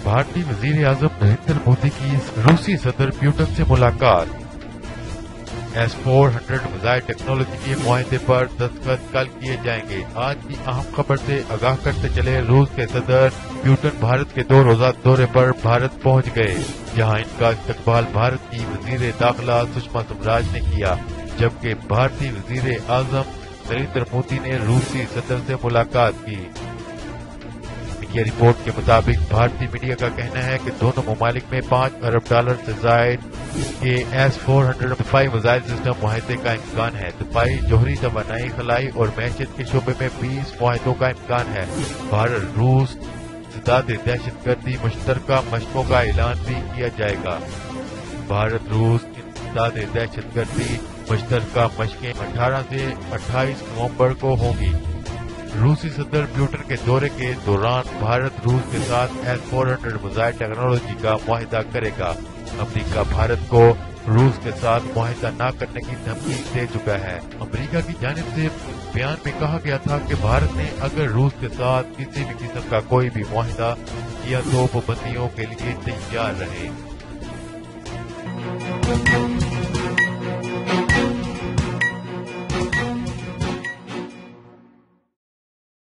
भारतीय वजीर आजम नरेंद्र मोदी की रूसी सदर प्यूटन से मुलाकात। S-400 मिसाइल टेक्नोलॉजी के मुआहदे पर दस्तखत कल किए जाएंगे। आज की अहम खबर से आगाह करते चले, रूस के सदर प्यूटन भारत के 2 रोजा दौरे पर भारत पहुंच गए, जहां इनका इस्तकबाल भारत की वजीर दाखिला सुषमा स्वराज ने किया, जबकि भारतीय वजीर आजम नरेंद्र मोदी ने रूसी सदर से मुलाकात की। मीडिया रिपोर्ट के मुताबिक भारतीय मीडिया का कहना है कि दोनों ममालिक में $5 अरब से जायद के S-400 मिसाइल सिस्टम मुआहदे का इम्कान है। दफाई, जोहरी तवानाई, खलाई और मैशत के शोबे में 20 मुआहदों का इम्कान है। भारत रूस सदाद दहशतगर्दी मुश्तरका मशकों का ऐलान भी किया जाएगा। भारत रूस सदाद दहशतगर्दी मुश्तरका मशकें 18 से 28 नवंबर को होंगी। रूसी सदर प्यूटन के दौरे के दौरान भारत रूस के साथ S-400 मिसाइल टेक्नोलॉजी का मुआहदा करेगा। अमेरिका भारत को रूस के साथ मुआहदा न करने की धमकी दे चुका है। अमेरिका की जानिब से बयान में कहा गया था कि भारत ने अगर रूस के साथ किसी भी किस्म का कोई भी मुआहदा किया तो पाबंदियों के लिए तैयार रहे।